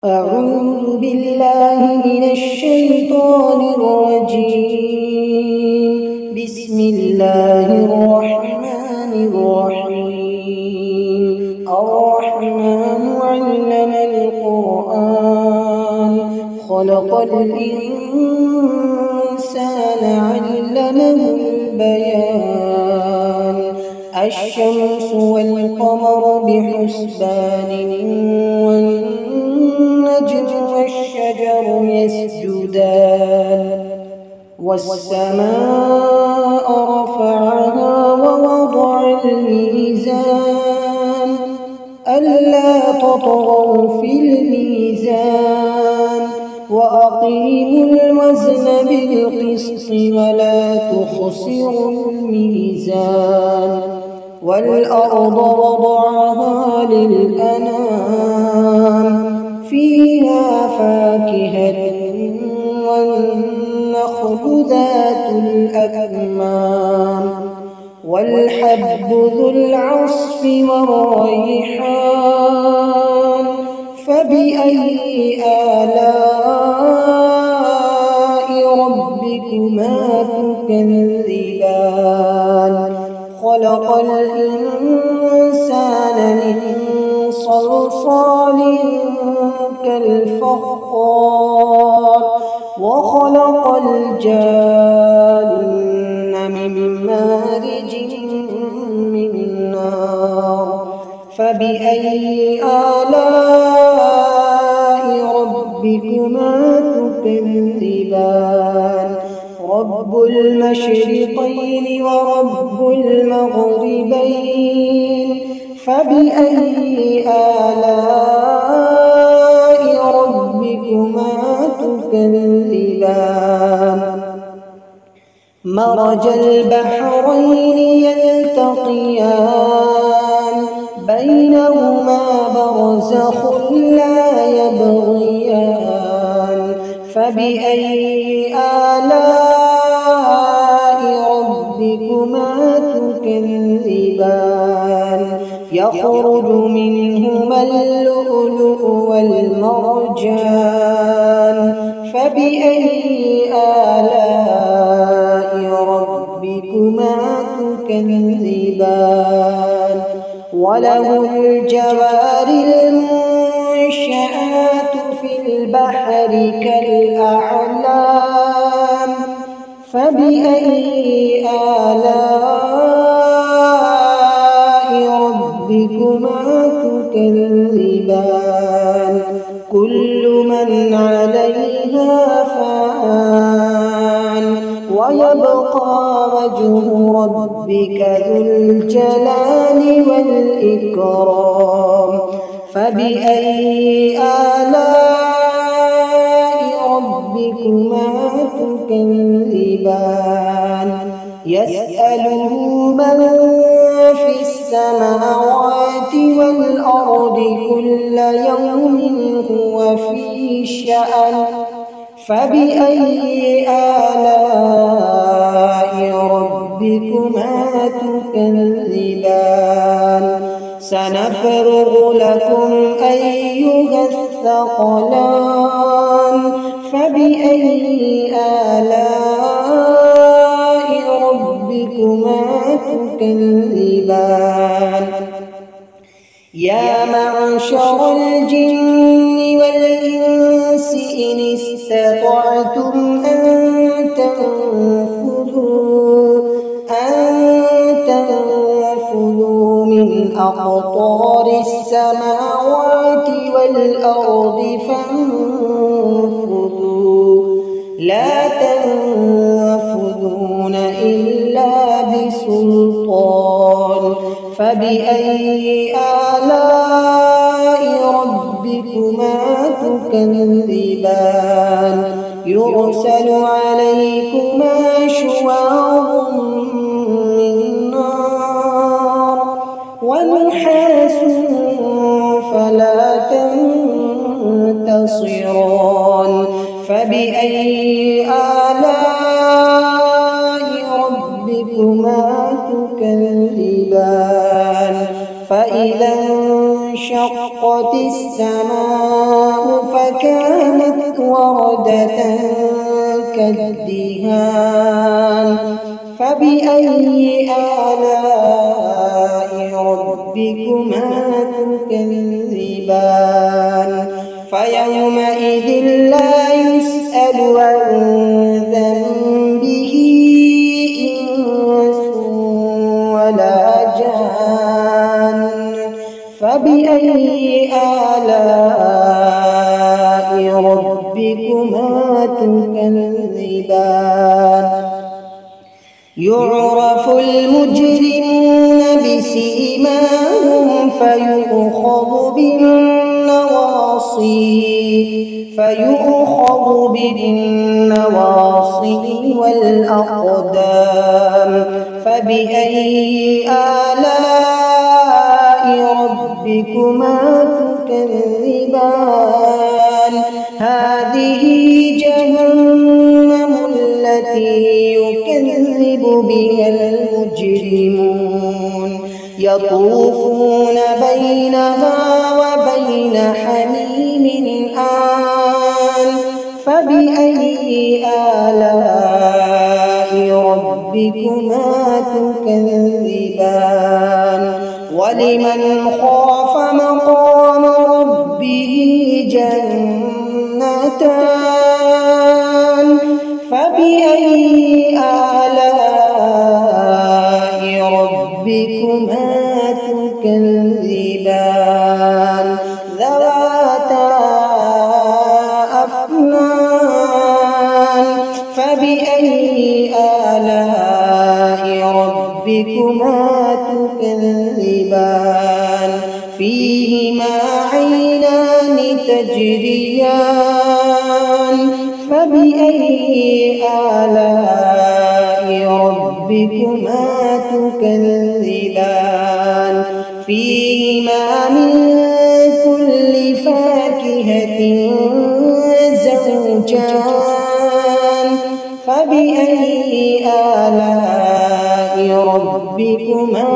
أعوذ بالله من الشيطان الرجيم. بسم الله الرحمن الرحيم. الرحمن علم القرآن خلق الإنسان علمه البيان. الشمس والقمر بحسبان والنجم والشجر يسجدان. والسماء رفعها ووضع الميزان ألا تطغوا في الميزان وأقيموا الوزن بالقسط ولا تخسروا الميزان. والأرض وضعها للأنام فيها فاكهة والنخل ذات الأكمام والحب ذو العصف والريحان. فبأي آلاء ربكما تكذبان. خلق الإنسان من صلصال كالفخار وخلق الجان من مارج من نار. فبأي آلاء ربكما تكذبان. رب المشرقين ورب المغربين. فبأي آلاء ربكما تكذبان. مرج البحرين يلتقيان بينهما برزخ لا يبغيان. فبأي آلاء ربكما تكذبان. يخرج منهما اللؤلؤ والمرجان. فبأي آلاء ربكما تكذبان. وله الجوار المنشآت في البحر كالأعلام. فبأي آلاء ربكما تكذبان. كل من عليها فان ويبقى وجه ربك ذو الجلال والإكرام. فبأي آلاء ربكما تكذبان. يسأله من في السماوات والأرض كل يوم هو في شأن. فبأي آلاء ربكما تكذبان. سنفرغ لكم أيها الثقلان. فبأي آلاء ربكما تكذبان. يا معشر الجن والإنس إن استطعتم أن تنفذوا من أقطار السماوات والأرض فانفذوا لا تنفذون إلا بسلطان. فبأي آلاء ربكما تكذبان. يرسل عليكما شواظ من نار ونحاس فلا تنتصران. فبأي آلاء ربكما تكذبان. فإذا انشقت السماء فكانت وردة كالدهان فبأي آلاء ربكما تكذبان فيومئذ لا يسأل عن ذنبه إنس ولا جان فبأي آلاء ربكما تكذبان يعرف المجرمون بسيماهم فيؤخذ بالنواصي والأقدام فبأي آلاء ربكما تكذبان هذه جهنم التي يكذب بها المجرمون يطوفون بينها وبين حميم آن فبأي آلاء ربكما تكذبان ولمن خاف مقام ربه جنتان فبأي آلاء ربكما تكذبان ذواتا أفنان فبأي آلاء ربكما تكذبان فيهما عينان تجريان فبأي آلاء ربكما تكذبان فيهما من كل فاكهة زوجان فبأي آلاء ربكما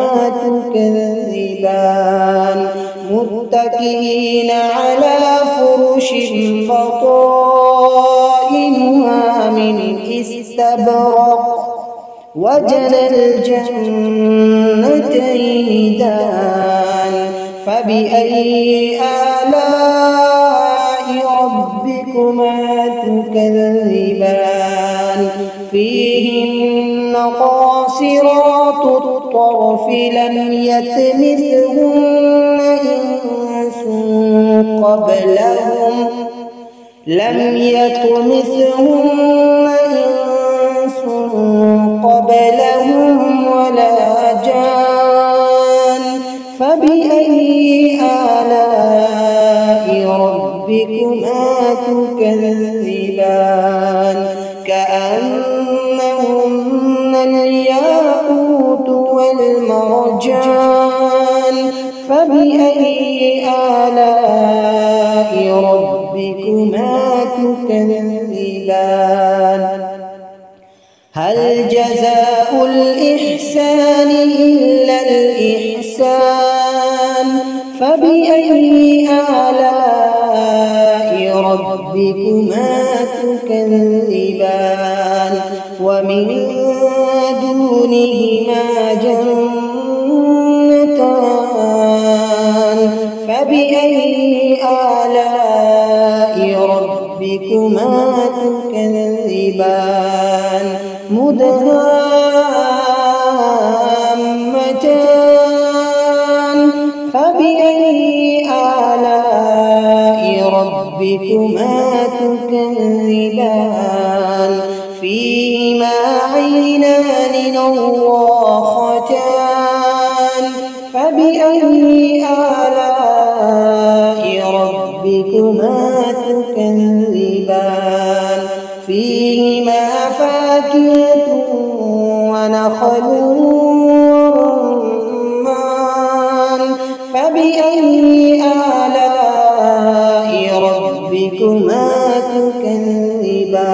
تكذبان متكئين على فرش بطائنها من استبرق وجنى الجنتين دان فبأي آلاء ربكما تكذبان فيهن قاصرات الطرف لم يطمثهن إنس قبلهم ولا جان فبأي آلاء ربكما تكذبان كأنهن الياقوت والمرجان فبأي آلاء ربكما تكذبان هل جزاء الإحسان إلا الإحسان فبأي آلاء ربكما تكذبان ومن دونهما جنتان فبأي آلاء ربكما تكذبان مدهامتان فبأي آلاء ربكما تكذبان فيهما عينان نضاختان فبأي آلاء ربكما تكذبان فيهما فاكهة ونخل ورمان فبأي آلاء ربكما تكذبان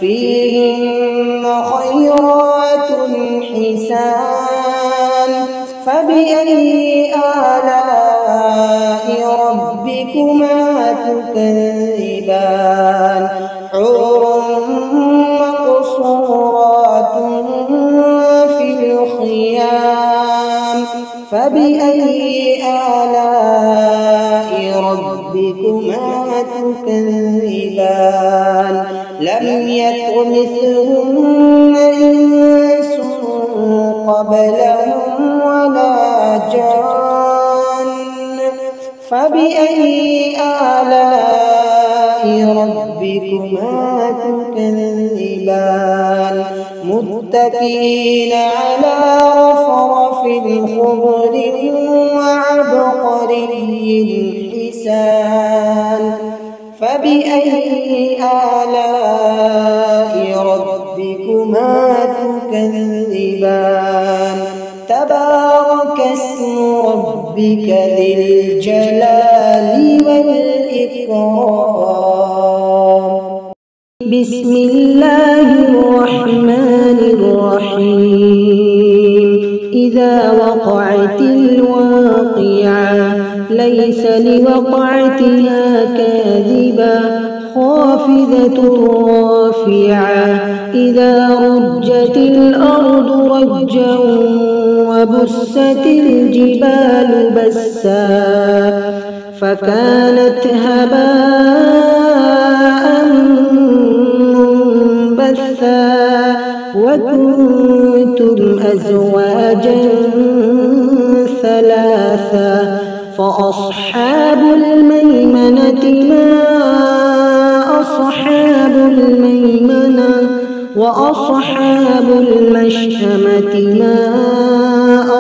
فيهن خيرات حسان فبأي آلاء ربكما تكذبان تكذبان حور مقصورات في الخيام فبأي آلاء ربكما تكذبان لم يطمثهن إنس قبلهم ولا جان فبأي آلاء ربكما تكذبان متكئين على رفرف خضر وعبقري حسان فبأي آلاء ربكما تكذبان تبارك اسم ربك ذي الجلال والإكرام بسم الله الرحمن الرحيم إذا وقعت الواقعة ليس لوقعتها كاذبة خافضة رافعة إذا رجت الأرض رجا وبست الجبال بسا فكانت هباء منبثا وكنتم أزواجا ثلاثا فأصحاب الميمنة ما أصحاب الميمنة وأصحاب المشأمة ما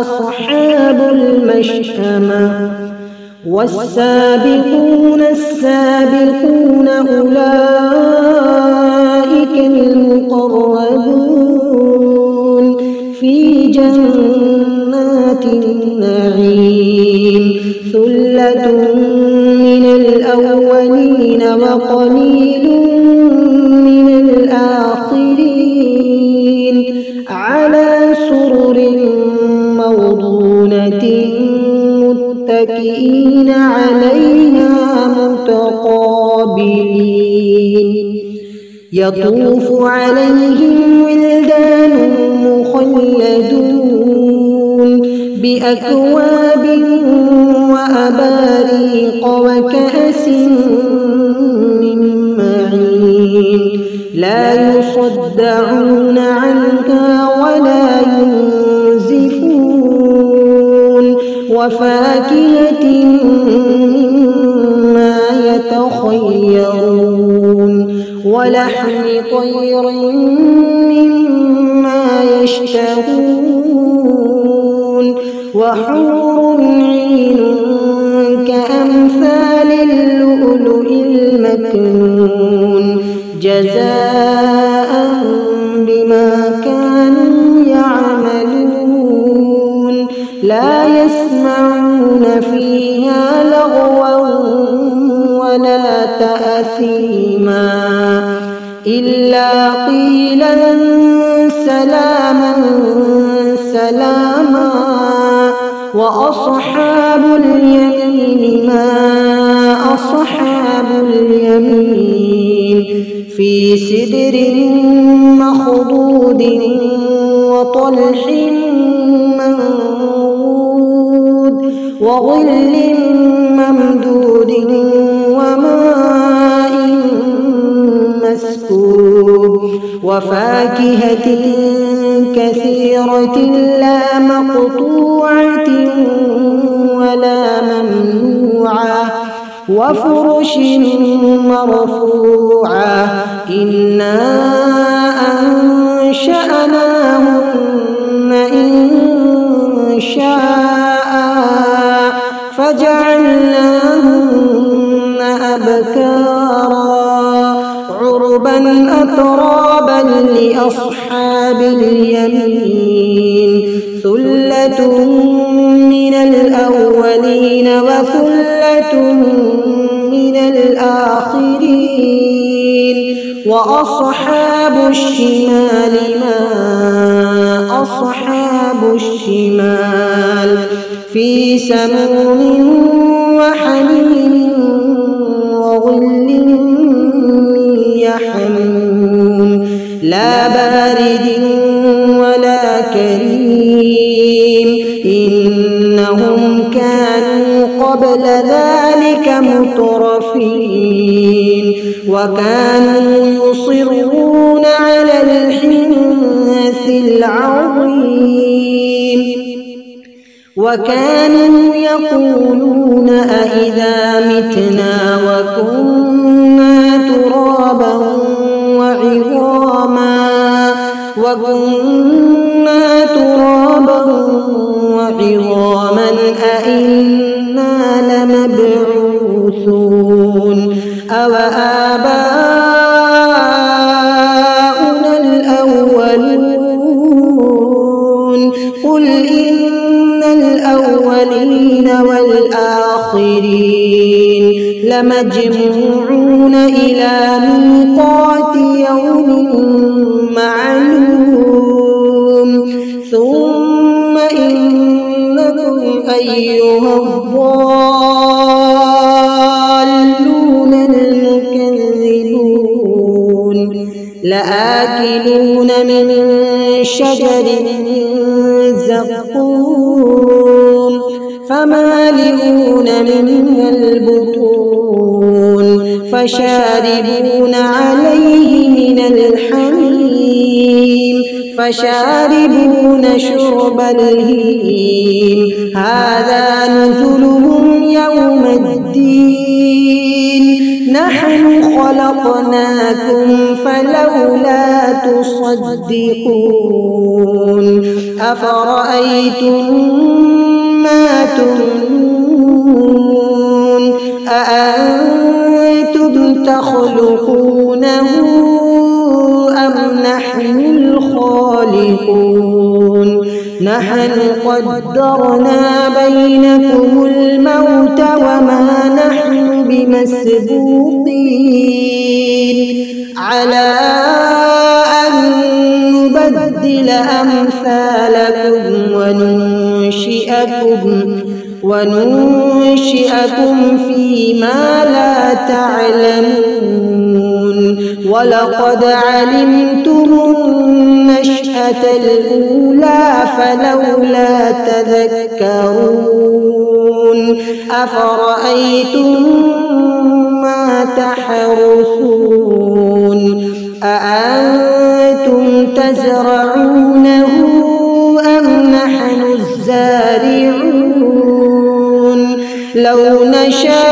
أصحاب المشأمة والسابقون السابقون أولئك المقربون في جنات النعيم ثلة من الأولين وقليل من الآخرين على سرر موضونة متكئين عليها متقابلين يطوف عليهم ولدان مخلدون بأكواب وأباريق وكأس من معين لا يصدعون عنها ولا ينزفون وفاكهة مما يتخيرون ولحم طير مما يشتهون وحور عين كأمثال اللؤلؤ المكنون جزاء بما كانوا يعملون لا يسمعون فيها لغوا ولا تأثيما إلا قيلا سلاما سلاما وأصحاب اليمين ما أصحاب اليمين في سدر مخضود وطلح منضود وظل ممدود وماء مسكوب وفاكهة كثيرة لا مقطوعة ولا ممنوعة وفرش مرفوعة إنا أنشأناهن إنشاء فجعلناهن أبكارا عربا أترابا لأصحاب اليمين ثلة من الأولين وثلة من الآخرين وأصحاب الشمال ما أصحاب الشمال في سموم وحميم يحموم لا بارد ولا كريم إنهم كانوا قبل ذلك مترفين وكانوا يصرون على الحنث العظيم وكانوا يقولون أئذا متنا وكنا ترابا وعظاما أئنا لمبعوثون أو آباؤنا الأولون قل إن الأولين والآخرين لمجموعون إلى ميقات يوم معلوم ثم إنكم أيها الضالون المكذبون لآكلون من شجر من زقوم فمالئون منها البطون فشاربون عليه من الحميم فشاربون شرب الهيم هذا نزلهم يوم الدين نحن خلقناكم فلولا تصدقون أفرأيتم ما تمنون أأنتم تخلقونه أم نحن الخالقون نحن قدرنا بينكم الموت وما نحن بمسبوقين على أن نبدل أمثالكم وننشئكم فيما لا تعلمون ولقد علمتم النشأة الأولى فلولا تذكرون أفرأيتم ما تحرثون أأنتم تزرعونه أم نحن الزارعون لو نشاء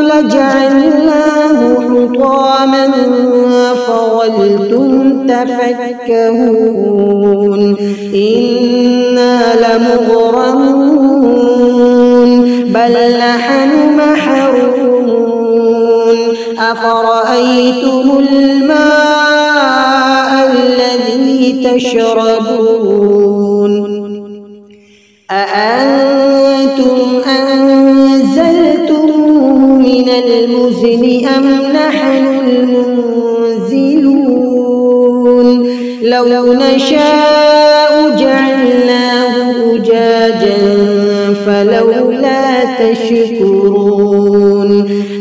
لجعلناه حطاما فظلتم تفكهون إنا لمغرمون بل نحن محرومون أفرأيتم الماء الذي تشربون أأنتم أنزلتم من المزن أم نحن المنزلون لو نشاء جعلناه أجاجا فلولا تشكرون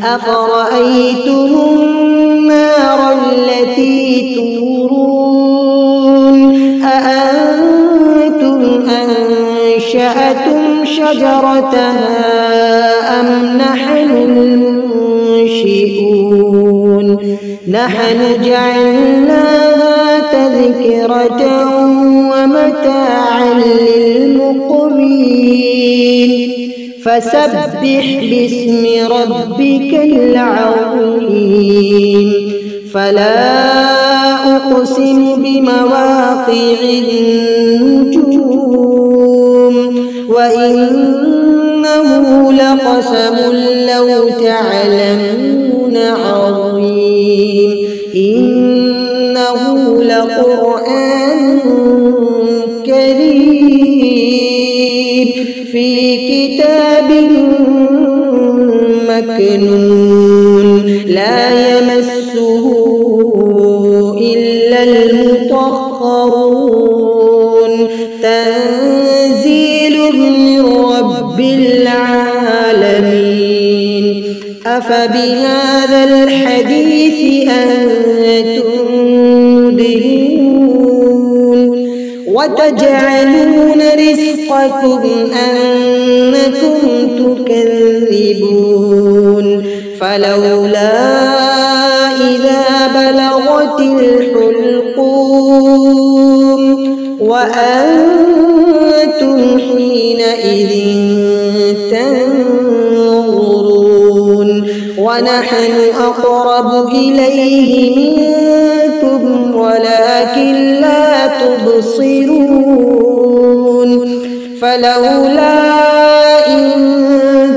أفرأيتم النار التي تورون أأنتم أنشأتم شجرتها أم نحن المنشئون نحن جعلناها تذكرة ومتاعا للمقوين فسبح باسم ربك العظيم فلا أقسم بمواقع النجوم وإنه لقسم لو تعلمون عظيم إنه لقرآن كريم في كتاب مكنون لا يمسه إلا المطهرون تنزيل من رب العالمين أفبهذا الحديث أنتم مدهنون وتجعلون رزقكم أنكم تكذبون فلولا إذا بلغت الحلقوم وأنتم حينئذ تنظرون ونحن أقرب إليه منكم ولكن لا تبصرون فلولا إن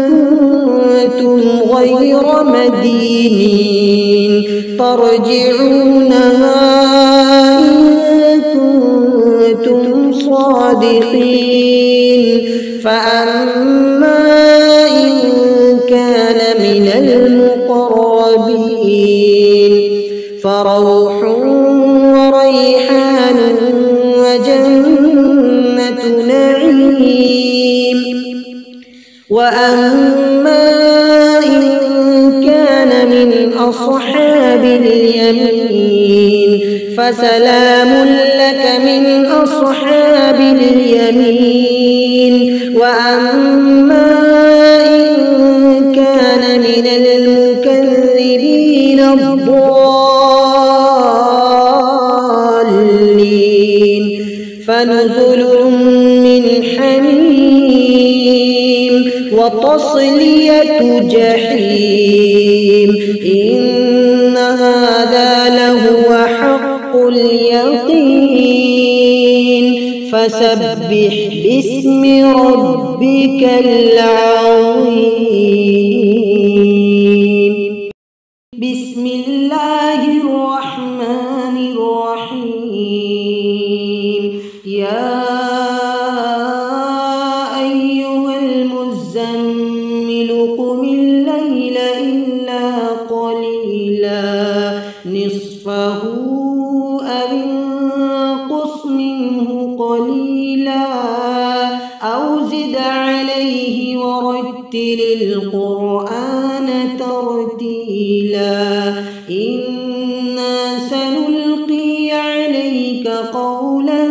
كنتم غير مدينين ترجعونها إن كنتم صادقين فأما إن كان من المقربين فروح وريحان وجنة نعيم وأما إن كان من أصحاب اليمين فسلام لك من أصحاب اليمين وأما إن كان من المكذبين الضالين فنزل من حميم وتصلية جحيم إن هذا لهو حق اليقين فسبح باسم ربك العظيم بسم الله الرحمن الرحيم يا أيها المزمل قم الليل إلا قليلا نصفه أو انقص منه قليلا أو زد عليه ورتل القرآن ترتيلا إنا سنلقي عليك قولا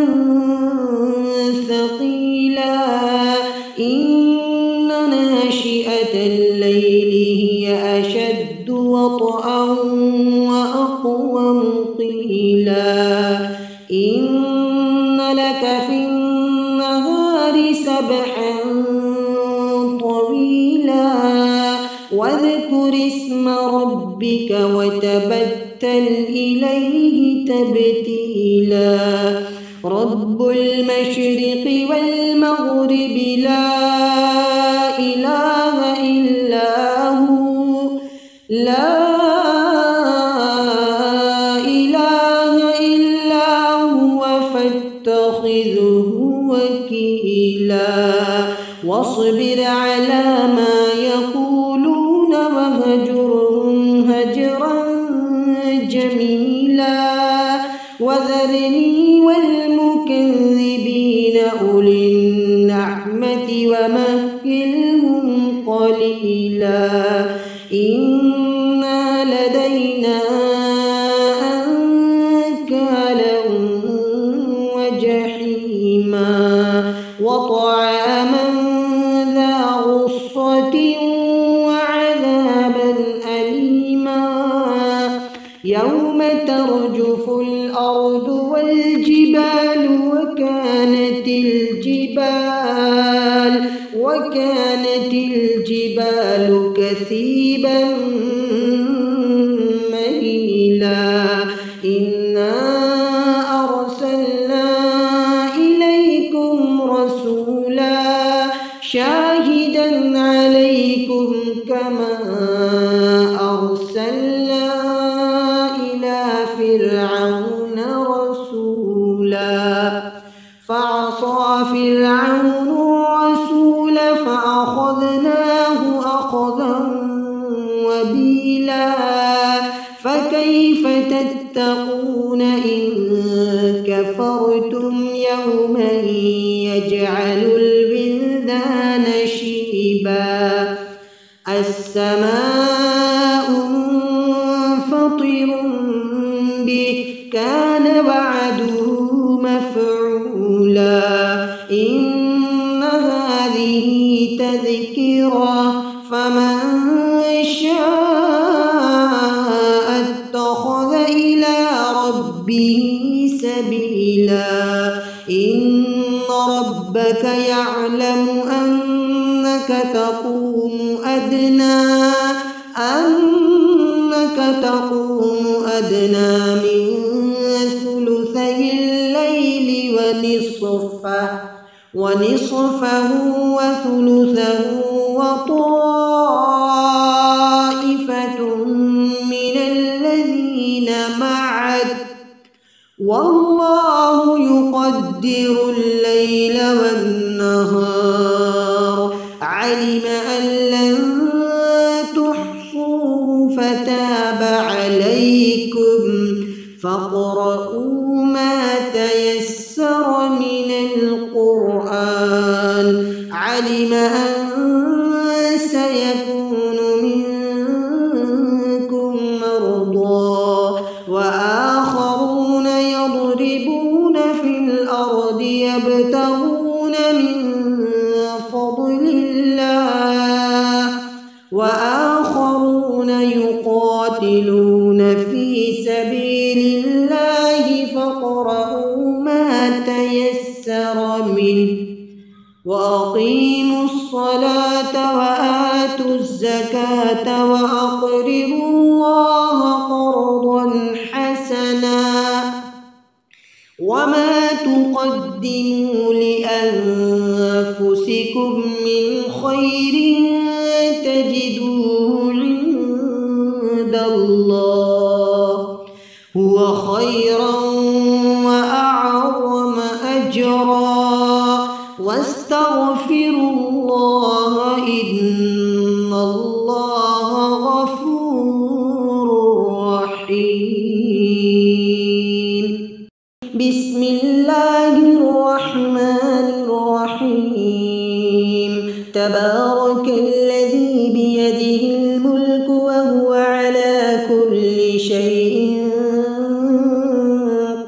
ثقيلا إن ناشئة الليل هي أشد وطئا وأقوم قيلا إن لك في النهار سبحا طويلا واذكر اسم ربك وتبتل إليه تبتيلا رب المشرق والمغرب لا إله إلا هو لا إله إلا هو فاتخذه وكيلا واصبر على ما يقولون وهجرهم هجرا جميلا وذرني والمكذبين أولي النعمة ومهلهم قليلا إن لدينا أنكالا وجحيما وطعاما ذا غصة وعذابا أليما يوم ترجف الأرض والجبال وكانت الجبال كثيبا مهيلا إنا أرسلنا إليكم رسولا شاهدا عليكم كما أرسلنا إلى فرعون رسولا فعصى فرعون الرسول فأخذناه أخذا وبيلا فكيف تتقون إن كفرتم يوما يجعل الولدان شيبا السماء ربك يعلم أنك تقوم أدنى من ثلثي الليل ونصفه وثلثه وطائفة من الذين معك والله يقدر الليل والنهار علم أن لن تحصوه فتاب عليكم فاقرؤوا ما تيسر من القرآن علم أن سيكون منكم مرضى وآخرون يضربون في الأرض يبتغون من فضل الله وآخرون يقاتلون في سبيل الله فاقرؤوا ما تيسر منه وأقيموا الصلاة وآتوا الزكاة وأقرضوا الله قرضا حسنا وما تقدموا لأنفسكم من خير تجدوه عند الله هو خيرا وأعظم أجرا واستغفروا الله إن الله غفور رحيم بسم الله الرحمن الرحيم تبارك الذي بيده الملك وهو على كل شيء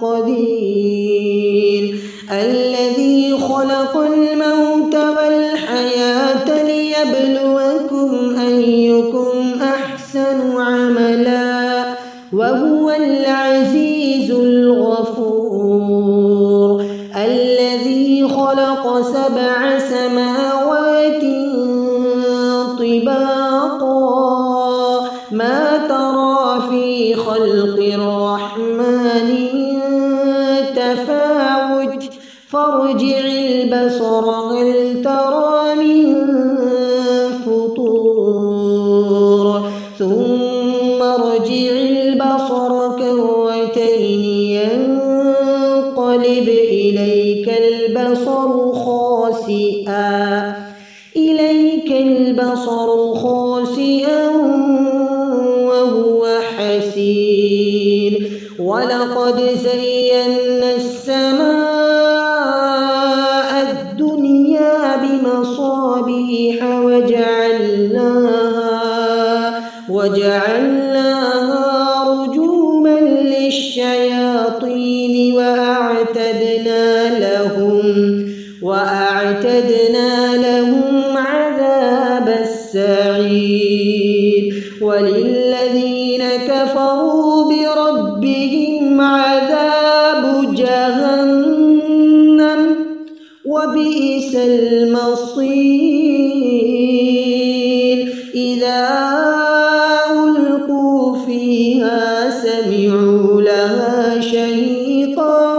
قدير الذي خلق الموت والحياة ليبلوكم أيكم أحسن عملا وهو العزيز الغفور الذي خلق 7 سماوات طباقا ما ترى في خلق الرحمن من تفاوت فارجع البصر هل ترى من فطور ثم ارجع البصر كرتين ينقلب إليك البصر خاسئا وهو حسير ولقد زينا السماء الدنيا بمصابيح وجعلناها رجوما للشياطين وأعتدنا لهم عذاب السعير وللذين كفروا بربهم عذاب جهنم وبئس المصير إذا ألقوا فيها سمعوا لها شهيقا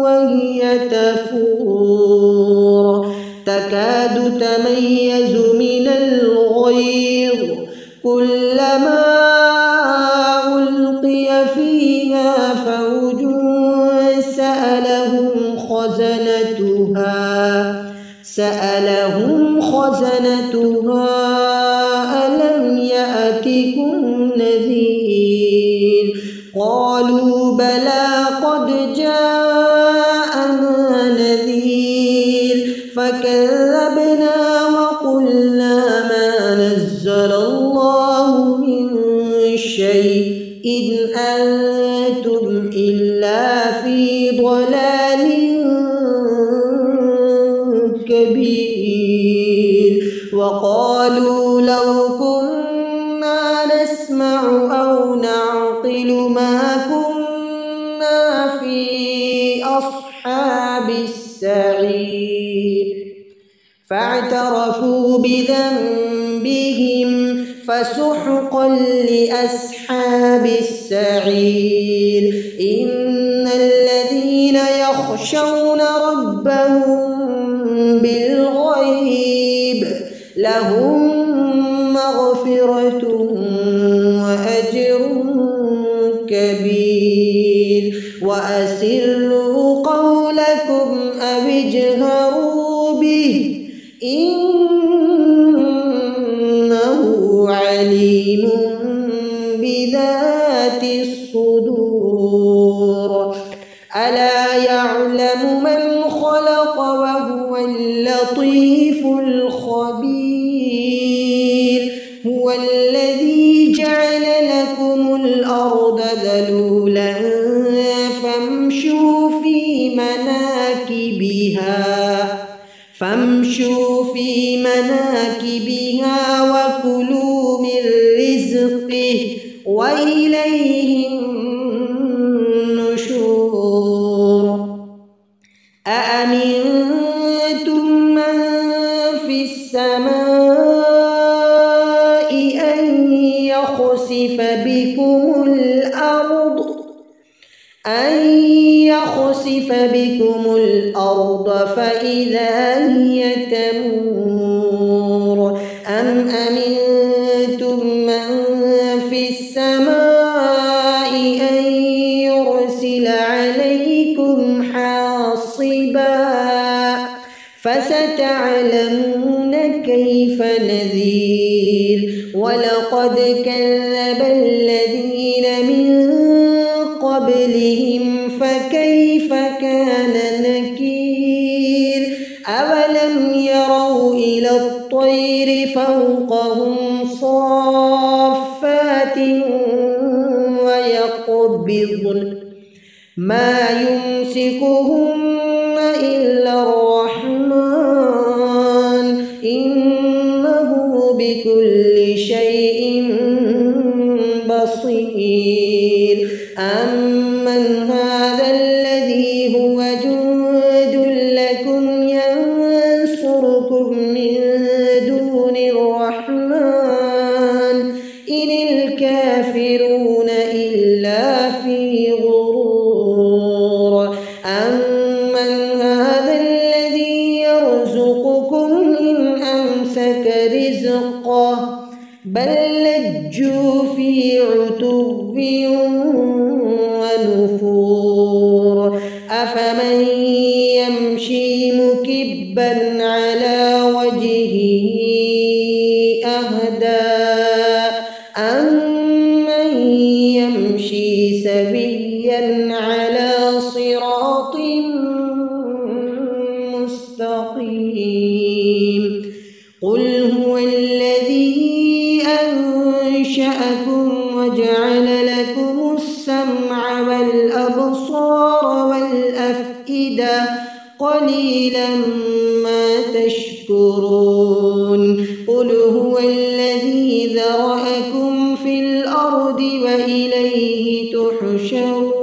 وهي تفور تكاد تميز من الغيظ كلما ألقي فيها فوج سألهم خزنتها ألم يأتكم نذير قالوا بلى قد جاءنا نذير فكذبنا وقلنا ما نزل الله من شيء إن أنتم إلا في ضلال كبير وقالوا لو كنا نسمع أو نعقل ما كنا في أصحاب السعير السعير فاعترفوا بذنبهم فسحقا لأصحاب السعير إن الذين يخشون ربهم بالغيب لهم مغفرة وأجر كبير وأسروا قولكم أو اجهروا به إنه عليم بذات الصدور ألا يعلم من خلق وهو اللطيف الخبير هو الذي جعل لكم الأرض ذلولا فامشوا في مناكبها وكلوا من رزقه وإليه النشور أأمنتم من في السماء أن يخسف بكم الأرض فإذا هي تمور أم أمنتم من في السماء أن يرسل عليكم حاصبا فستعلمون كيف نذير ولقد كذب الذين من قبلهم فكيف كان نكير أولم يروا إلى الطير فوقهم صافات ويقبضن ما يمسكهن إلا الرحمن إنه بكل شيء بصير أمن هذا الذي هو جند لكم ينصركم من دون الرحمن إن الكافرون إلا في غرور أمن هذا الذي يرزقكم إن أمسك رزقه بل لجوا في عتو ونفور أفمن يمشي مكبا على وجهه أهدى أمن يمشي سويا على صراط مستقيم قل هو الذي أنشأكم وجعل لكم السمع والأبصار والأفئدة قليلا ما تشكرون قل هو الذي ذرأكم في الأرض وإليه تحشرون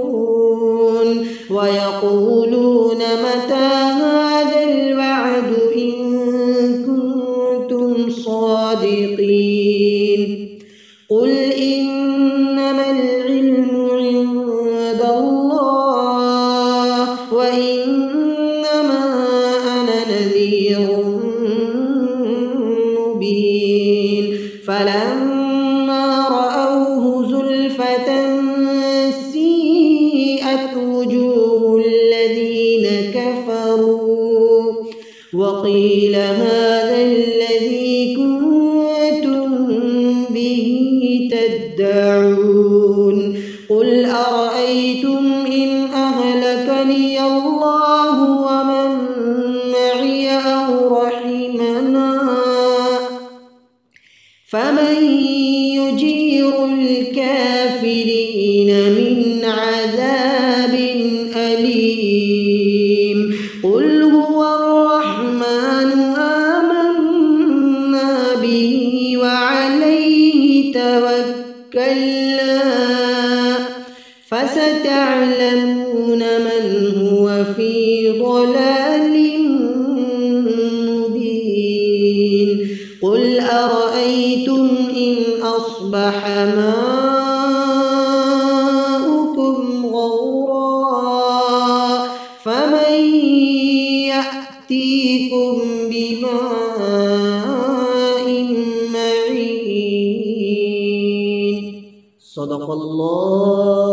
ويقولون متى هذا الوعد إن كنتم صادقين قل إنما العلم عند الله وإنما أنا نذير مبين فلما رأوه زلفة سيئت وجوه الذين كفروا وقيل هذا الذي كنتم به تدعون قل أرأيتم إن أهلكني الله ومن معي أو رحمنا فمن يجير الكافرين من عذاب أليم قل هو الرحمن آمنا به وعليه توكلنا فستعلمون من هو في ضلال مبين قل أرأيتم إن أصبح ماؤكم غورا فمن يأتيكم بماء معين. صدق الله